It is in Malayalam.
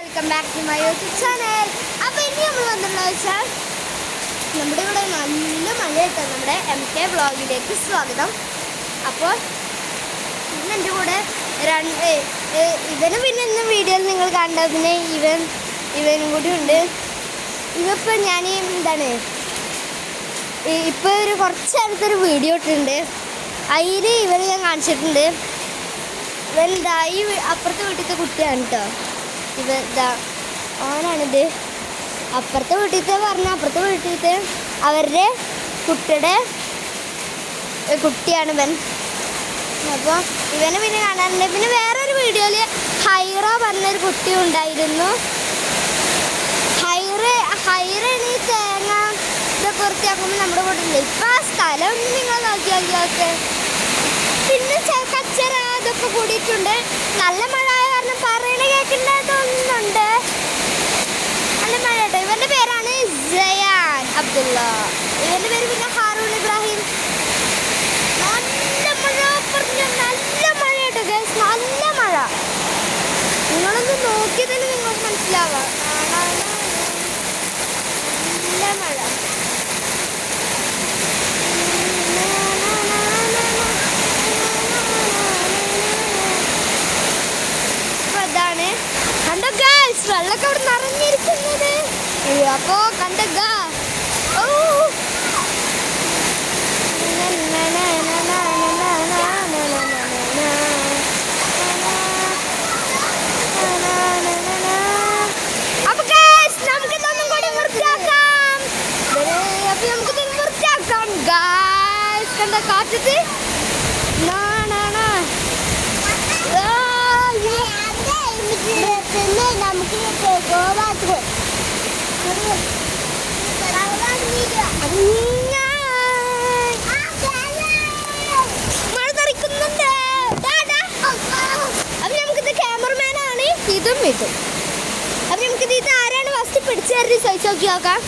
Welcome back to my YouTube channel. അപ്പോൾ ഇനി നമ്മൾ വന്നിട്ടുള്ളത് വെച്ചാൽ നമ്മുടെ ഇവിടെ നല്ല മഴയായിട്ട് നമ്മുടെ MK വ്ളോഗിലേക്ക് സ്വാഗതം. അപ്പോൾ ഇന്ന് എൻ്റെ കൂടെ ഇവന് പിന്നെ ഇന്ന് വീഡിയോയിൽ നിങ്ങൾ കണ്ടതിന് ഇവനും കൂടി ഉണ്ട്. ഇതിപ്പോൾ ഞാൻ ഇപ്പോൾ കുറച്ച് നേരത്തൊരു വീഡിയോ ഇട്ടിട്ടുണ്ട്. അതിൽ ഇവരെ ഞാൻ കാണിച്ചിട്ടുണ്ട്. ഇവൻ അപ്പുറത്തെ വീട്ടിലത്തെ കുട്ടിയാണ് കേട്ടോ. ഓനാണിത്. അപ്പുറത്തെ വീട്ടിലത്തെ അപ്പുറത്തെ വീട്ടിലത്തെ അവരുടെ കുട്ടിയുടെ കുട്ടിയാണ് ഇവൻ. അപ്പോൾ ഇവനെ പിന്നെ കാണാറുണ്ട്. പിന്നെ വേറൊരു വീഡിയോയിൽ ഹൈറ പറഞ്ഞൊരു കുട്ടി ഉണ്ടായിരുന്നു. ഹൈറാണ് ഈ തേങ്ങ ഇതൊക്കെ വൃത്തിയാക്കുമ്പോൾ നമ്മുടെ കൂടെ ഉണ്ട്. ഇപ്പം ആ സ്ഥലം നിങ്ങൾ നോക്കിയാൽ പിന്നെ കച്ചറ അതൊക്കെ കൂടിയിട്ടുണ്ട്. നല്ല മഴ ആയ കാരണം പറയണ കേൾക്കേണ്ടതൊന്നുണ്ട്. നല്ല മഴ കേട്ടോ. ഇവൻ്റെ പേരാണ് സയാൻ അബ്ദുള്ള. ഇവൻ്റെ പേര് പിന്നെ ഹാറൂൺ ഇബ്രാഹിം. നല്ല മഴ പറഞ്ഞു, നല്ല മഴ കേട്ടോ ഗൈസ്, നല്ല മഴ. നിങ്ങളൊന്ന് നോക്കിയതിന് നിങ്ങൾക്ക് മനസ്സിലാവാം. നല്ല മഴ. കണ്ടോ ഗൈസ്, വെള്ളമൊക്കെ അവിടെ നിറഞ്ഞിരിക്കുന്നത്. അപ്പോ കണ്ടോ അപ്പൊ ഗൈസ് നമുക്കിതൊന്നും കൂടി വൃത്തിയാക്കാം. അപ്പൊ നമുക്കിതൊന്നും വൃത്തിയാക്കാം ഗൈസ്. കണ്ടോ കാറ്റത്ത് മഴ തെറിക്കുന്നുണ്ട്. അപ്പൊ നമുക്കിത് ക്യാമറമാനാണ് ഇതും. അപ്പൊ നമുക്കിത് ആരാണ് ഫസ്റ്റ് പിടിച്ചു തരുന്നത് ചോദിച്ചു നോക്കി നോക്കാം.